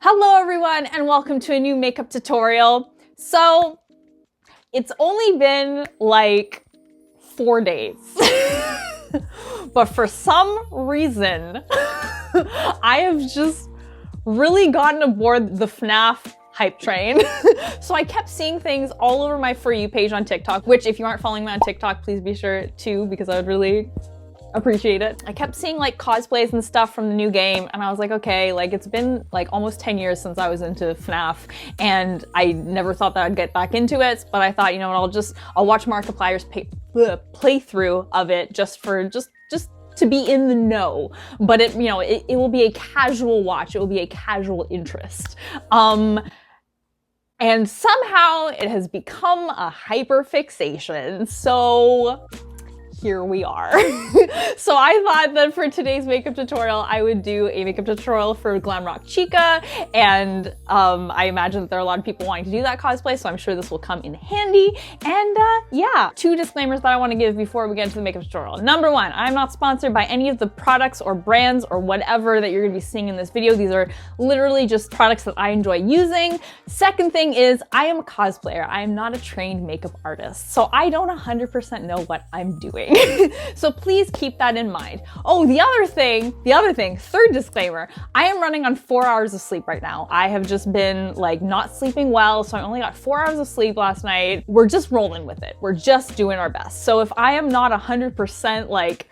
Hello everyone and welcome to a new makeup tutorial. So it's only been like 4 days, but for some reason I have just really gotten aboard the FNAF hype train. So I kept seeing things all over my For You page on TikTok, which if you aren't following me on TikTok, please be sure to, because I would really appreciate it. I kept seeing like cosplays and stuff from the new game and I was like, okay, like it's been like almost 10 years since I was into FNAF and I never thought that I'd get back into it, but I thought, you know what, I'll watch Markiplier's playthrough of it just to be in the know. But it, you know, it will be a casual watch, it will be a casual interest. And somehow it has become a hyper fixation. So here we are. So I thought that for today's makeup tutorial, I would do a makeup tutorial for Glamrock Chica, and I imagine that there are a lot of people wanting to do that cosplay, so I'm sure this will come in handy. And yeah, 2 disclaimers that I want to give before we get into the makeup tutorial. Number 1, I'm not sponsored by any of the products or brands or whatever that you're going to be seeing in this video. These are literally just products that I enjoy using. Second thing is, I am a cosplayer. I am not a trained makeup artist, so I don't 100% know what I'm doing. So please keep that in mind. Oh, the other thing, third disclaimer, I am running on 4 hours of sleep right now. I have just been like not sleeping well, so I only got 4 hours of sleep last night. We're just rolling with it. We're just doing our best. So if I am not 100% like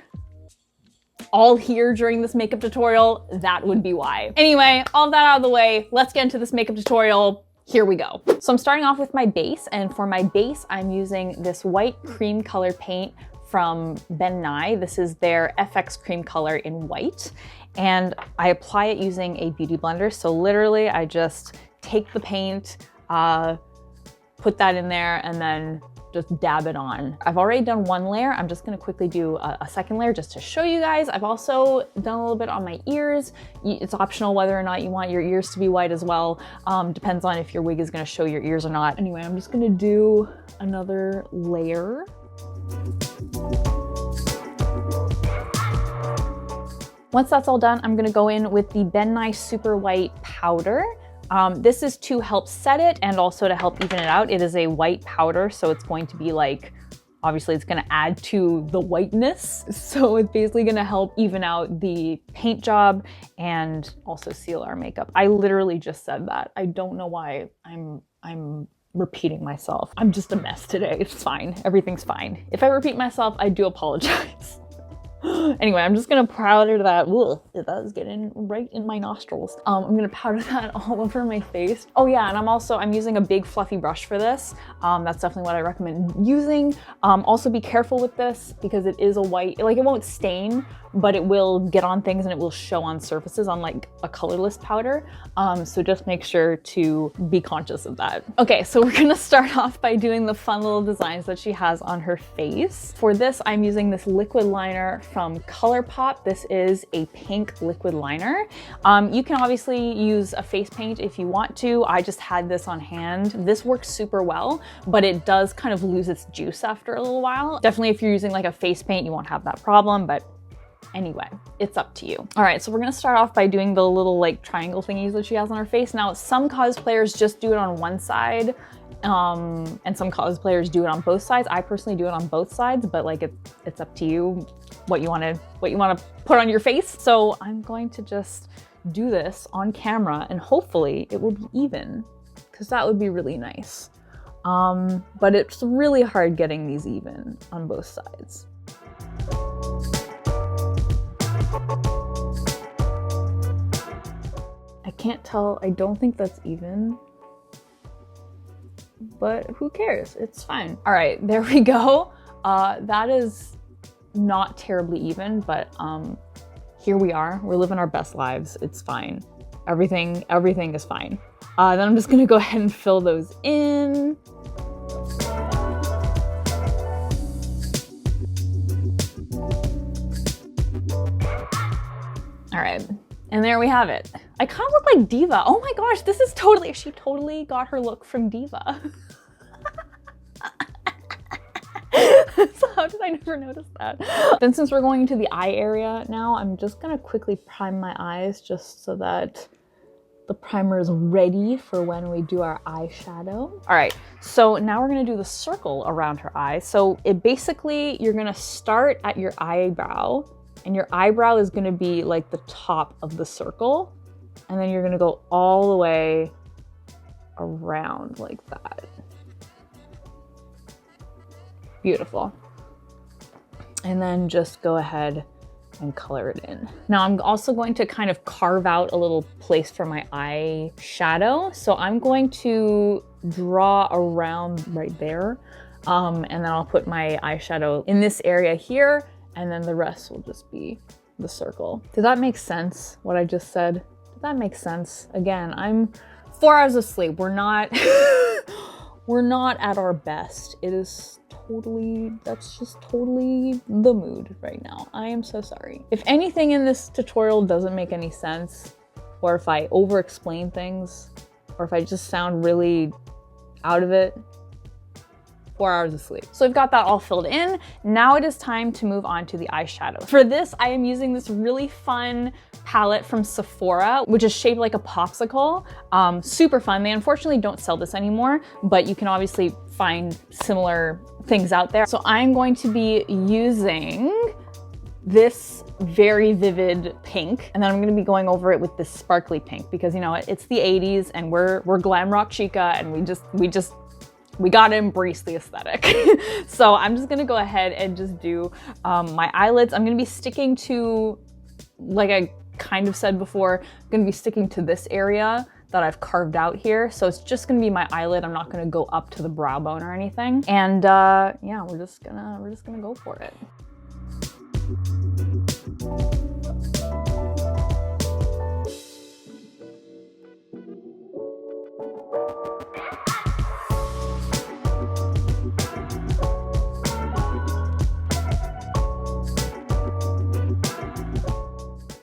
all here during this makeup tutorial, that would be why. Anyway, all that out of the way, let's get into this makeup tutorial. Here we go. So I'm starting off with my base, and for my base, I'm using this white cream color paint from Ben Nye. This is their FX cream color in white, and I apply it using a beauty blender. So literally I just take the paint, put that in there, and then just dab it on. I've already done 1 layer. I'm just gonna quickly do a second layer just to show you guys. I've also done a little bit on my ears. It's optional whether or not you want your ears to be white as well. Depends on if your wig is gonna show your ears or not. Anyway, I'm just gonna do another layer. Once that's all done, I'm gonna go in with the Ben Nye Super White Powder. This is to help set it and also to help even it out. It is a white powder, so it's going to be like, obviously it's gonna add to the whiteness. So it's basically gonna help even out the paint job and also seal our makeup. I literally just said that. I don't know why I'm repeating myself. I'm just a mess today. It's fine. Everything's fine. If I repeat myself, I do apologize. Anyway, I'm just gonna powder that. Ugh, that is getting right in my nostrils. I'm gonna powder that all over my face. Oh yeah, and I'm using a big fluffy brush for this. That's definitely what I recommend using. Also be careful with this because it is a white, like it won't stain, but it will get on things and it will show on surfaces unlike a colorless powder. So just make sure to be conscious of that. Okay, so we're gonna start off by doing the fun little designs that she has on her face. For this, I'm using this liquid liner from ColourPop. This is a pink liquid liner. You can obviously use a face paint if you want to. I just had this on hand. This works super well, but it does kind of lose its juice after a little while. Definitely if you're using like a face paint, you won't have that problem, but anyway, it's up to you. All right, so we're gonna start off by doing the little like triangle thingies that she has on her face. Now, some cosplayers just do it on one side, and some cosplayers do it on both sides. I personally do it on both sides, but like it's up to you what you wanna put on your face. So I'm going to just do this on camera and hopefully it will be even, because that would be really nice. But it's really hard getting these even on both sides. I can't tell, I don't think that's even, but who cares? It's fine. All right, there we go. That is not terribly even, but here we are. We're living our best lives. It's fine. Everything is fine. Then I'm just gonna go ahead and fill those in. All right, and there we have it. I kind of look like Diva. Oh my gosh, this is totally, she totally got her look from Diva. So how did I never notice that? Then since we're going into the eye area now, I'm just gonna quickly prime my eyes just so that The primer is ready for when we do our eyeshadow. All right, so now we're gonna do the circle around her eye. So it basically, you're gonna start at your eyebrow, and your eyebrow is gonna be like the top of the circle. And then you're gonna go all the way around like that. Beautiful. And then just go ahead and color it in. Now I'm also going to kind of carve out a little place for my eyeshadow. So I'm going to draw around right there. And then I'll put my eyeshadow in this area here, and then the rest will just be the circle. Does that make sense, what I just said? Does that make sense? Again, I'm 4 hours of sleep. We're not, we're not at our best. It is totally, that's just totally the mood right now. I am so sorry. If anything in this tutorial doesn't make any sense, or if I over-explain things, or if I just sound really out of it, 4 hours of sleep. So I've got that all filled in. Now it is time to move on to the eyeshadow. For this, I am using this really fun palette from Sephora, which is shaped like a popsicle. Super fun. They unfortunately don't sell this anymore, but you can obviously find similar things out there. So I'm going to be using this very vivid pink, and then I'm gonna be going over it with this sparkly pink, because you know, it's the 80s and we're Glamrock Chica, and we gotta embrace the aesthetic. So I'm just gonna go ahead and just do my eyelids. I'm gonna be sticking to, like I kind of said before, I'm gonna be sticking to this area that I've carved out here. So it's just gonna be my eyelid. I'm not gonna go up to the brow bone or anything. And yeah, we're just gonna go for it.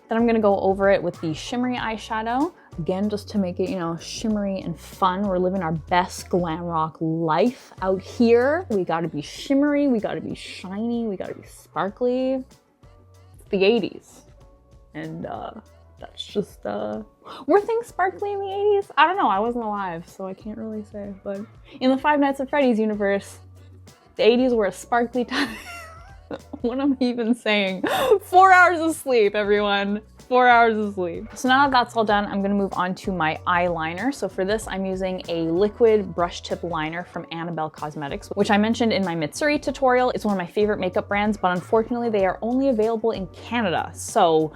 Then I'm gonna go over it with the shimmery eyeshadow. Again, just to make it, you know, shimmery and fun. We're living our best glam rock life out here. We gotta be shimmery, we gotta be shiny, we gotta be sparkly. It's the 80s. And that's just, were things sparkly in the 80s? I don't know, I wasn't alive, so I can't really say. But in the Five Nights at Freddy's universe, the 80s were a sparkly time. What am I even saying? 4 hours of sleep, everyone. 4 hours of sleep. So now that that's all done, I'm gonna move on to my eyeliner. So for this, I'm using a liquid brush tip liner from Annabelle Cosmetics, which I mentioned in my Mitsuri tutorial. It's one of my favorite makeup brands, but unfortunately they are only available in Canada. So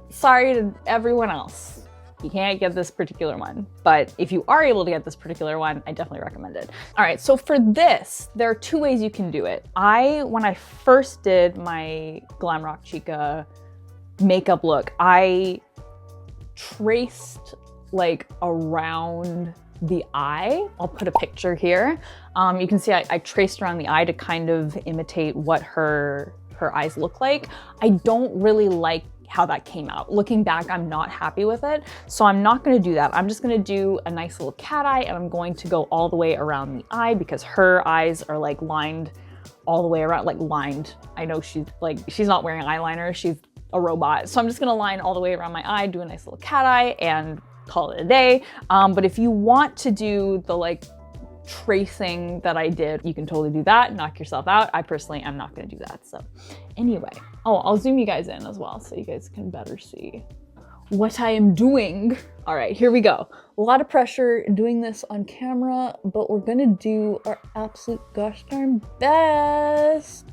sorry to everyone else. You can't get this particular one, but if you are able to get this particular one, I definitely recommend it. All right, so for this, there are two ways you can do it. When I first did my Glamrock Chica makeup look, I traced like around the eye. I'll put a picture here. You can see I traced around the eye to kind of imitate what her eyes look like. I don't really like how that came out. Looking back, I'm not happy with it. So I'm not gonna do that. I'm just gonna do a nice little cat eye, and I'm going to go all the way around the eye because her eyes are like lined all the way around, like lined. I know she's not wearing eyeliner, she's a robot. So I'm just gonna line all the way around my eye, do a nice little cat eye, and call it a day. But if you want to do the like tracing that I did, you can totally do that, knock yourself out. I personally am not gonna do that. So anyway, oh, I'll zoom you guys in as well so you guys can better see what I am doing. All right, here we go. A lot of pressure doing this on camera, but we're gonna do our absolute gosh darn best.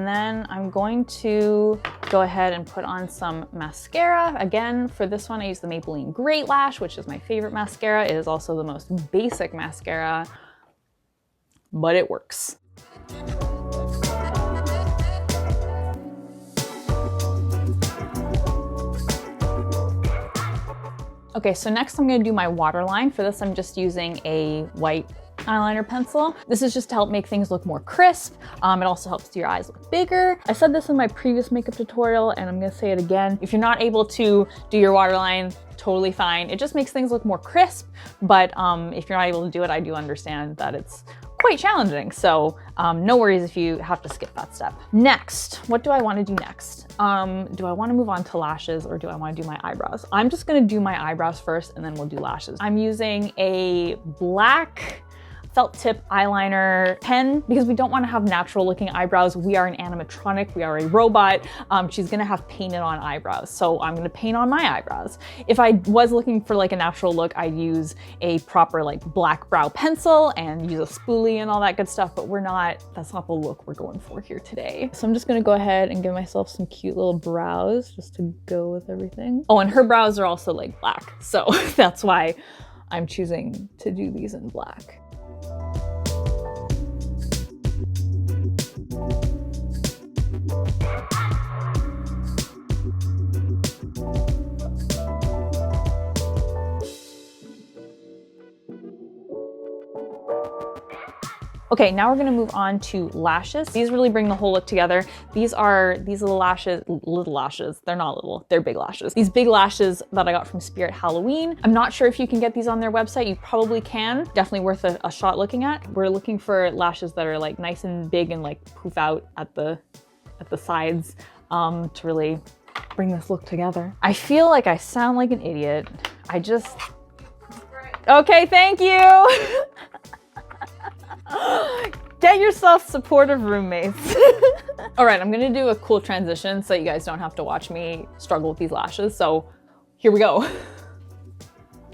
Then I'm going to go ahead and put on some mascara. Again, for this one, I use the Maybelline Great Lash, which is my favorite mascara. It is also the most basic mascara, but it works. Okay, so next I'm gonna do my waterline. For this, I'm just using a white eyeliner pencil. This is just to help make things look more crisp. It also helps your eyes look bigger. I said this in my previous makeup tutorial and I'm gonna say it again. If you're not able to do your waterline, totally fine. It just makes things look more crisp, but if you're not able to do it, I do understand that it's quite challenging. So no worries if you have to skip that step. Next, what do I want to do next? Do I want to move on to lashes or do I want to do my eyebrows? I'm just going to do my eyebrows first and then we'll do lashes. I'm using a black felt tip eyeliner pen because we don't want to have natural looking eyebrows. We are an animatronic, we are a robot. She's gonna have painted on eyebrows. So I'm gonna paint on my eyebrows. If I was looking for like a natural look, I'd use a proper like black brow pencil and use a spoolie and all that good stuff, but that's not the look we're going for here today. So I'm just gonna go ahead and give myself some cute little brows just to go with everything. Oh, and her brows are also like black. So that's why I'm choosing to do these in black. Okay, now we're gonna move on to lashes. These really bring the whole look together. These little lashes, they're not little, they're big lashes. These big lashes that I got from Spirit Halloween. I'm not sure if you can get these on their website. You probably can. Definitely worth a shot looking at. We're looking for lashes that are like nice and big and like poof out at the sides to really bring this look together. I feel like I sound like an idiot. Okay, thank you. Get yourself supportive roommates. All right, I'm gonna do a cool transition so you guys don't have to watch me struggle with these lashes. So here we go.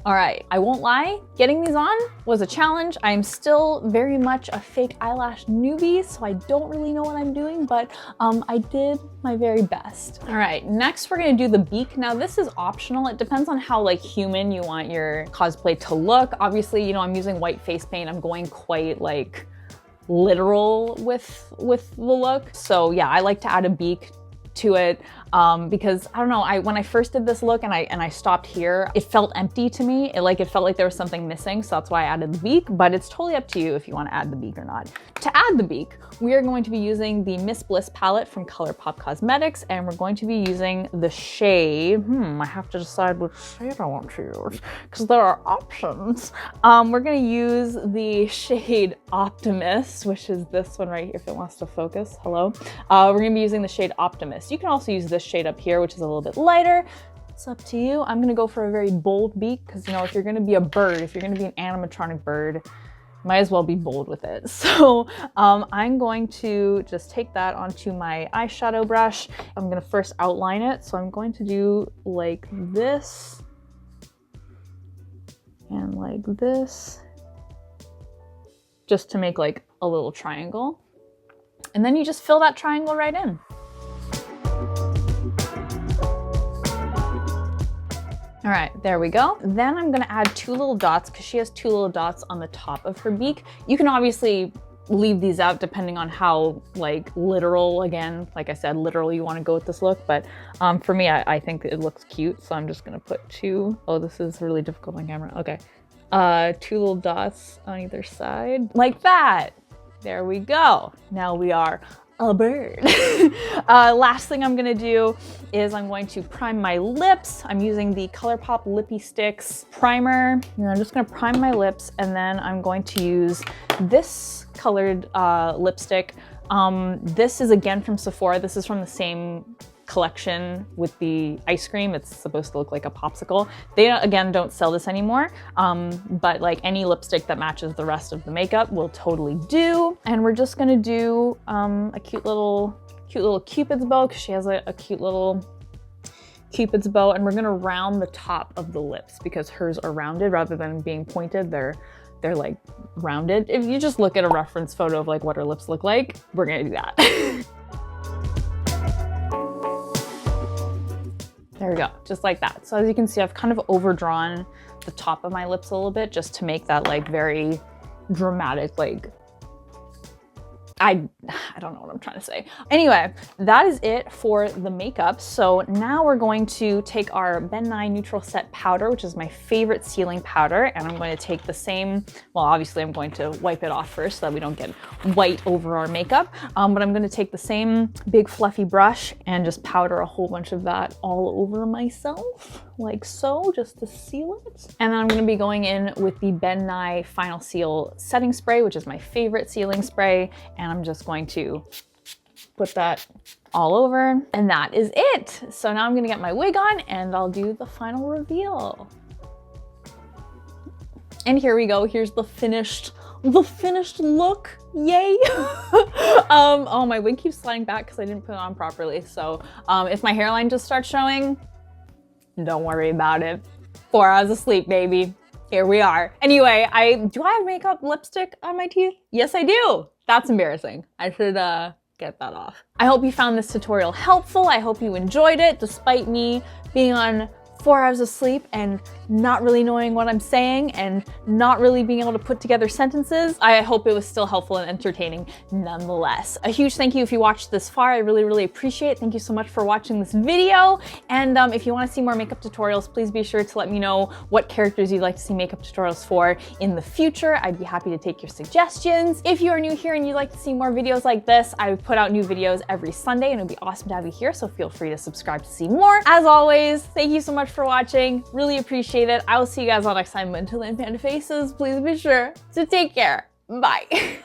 All right, I won't lie, getting these on was a challenge. I'm still very much a fake eyelash newbie, so I don't really know what I'm doing, but I did my very best. All right, next we're gonna do the beak. Now this is optional. It depends on how like human you want your cosplay to look. Obviously, you know, I'm using white face paint. I'm going quite like literal with the look. So yeah, I like to add a beak to it because I don't know, when I first did this look and I stopped here, it felt empty to me. It felt like there was something missing, so that's why I added the beak, but it's totally up to you if you want to add the beak or not. To add the beak, we are going to be using the Miss Bliss palette from ColourPop Cosmetics, and we're going to be using the shade, I have to decide which shade I want to use because there are options. We're going to use the shade Optimus, which is this one right here, if it wants to focus, hello. We're going to be using the shade Optimus. You can also use this shade up here, which is a little bit lighter. It's up to you. I'm gonna go for a very bold beak because, you know, if you're gonna be a bird, if you're gonna be an animatronic bird, might as well be bold with it. So I'm going to just take that onto my eyeshadow brush. I'm gonna first outline it. So I'm going to do like this and like this, just to make like a little triangle. And then you just fill that triangle right in. All right, there we go. Then I'm gonna add two little dots because she has two little dots on the top of her beak. You can obviously leave these out depending on how like literal, again, like I said, literal you wanna go with this look. But for me, I think it looks cute. So I'm just gonna put two. Oh, this is really difficult on camera. Okay, two little dots on either side like that. There we go. Now we are a bird. Last thing I'm gonna do is I'm going to prime my lips. I'm using the ColourPop Lippy Sticks primer. And I'm just gonna prime my lips, and then I'm going to use this colored lipstick. This is again from Sephora. This is from the same collection with the ice cream. It's supposed to look like a popsicle. They again don't sell this anymore, but like any lipstick that matches the rest of the makeup will totally do. And we're just gonna do a cute little cupid's bow because she has a cute little cupid's bow, and we're gonna round the top of the lips because hers are rounded rather than being pointed. They're like rounded. If you just look at a reference photo of like what her lips look like, we're gonna do that. There we go, just like that. So as you can see, I've kind of overdrawn the top of my lips a little bit just to make that like very dramatic, like I don't know what I'm trying to say. Anyway, that is it for the makeup. So now we're going to take our Ben Nye Neutral Set Powder, which is my favorite sealing powder, and I'm going to take the same, well, obviously I'm going to wipe it off first so that we don't get white over our makeup, but I'm going to take the same big fluffy brush and just powder a whole bunch of that all over myself, like so, just to seal it. And then I'm going to be going in with the Ben Nye Final Seal Setting Spray, which is my favorite sealing spray, and I'm just going to put that all over, and that is it. So now I'm gonna get my wig on and I'll do the final reveal. And here we go, here's the finished look, yay. Oh, my wig keeps sliding back because I didn't put it on properly. So if my hairline just starts showing, don't worry about it. 4 hours of sleep, baby. Here we are. Anyway, do I have makeup lipstick on my teeth? Yes, I do. That's embarrassing. I should get that off. I hope you found this tutorial helpful. I hope you enjoyed it, despite me being on 4 hours of sleep and not really knowing what I'm saying and not really being able to put together sentences. I hope it was still helpful and entertaining nonetheless. A huge thank you if you watched this far. I really, really appreciate it. Thank you so much for watching this video. And if you want to see more makeup tutorials, please be sure to let me know what characters you'd like to see makeup tutorials for in the future. I'd be happy to take your suggestions. If you are new here and you'd like to see more videos like this, I put out new videos every Sunday and it'd be awesome to have you here, so feel free to subscribe to see more. As always, thank you so much for watching. Really appreciate it. I will see you guys all next time. Until then, Panda Faces, please be sure to take care. Bye.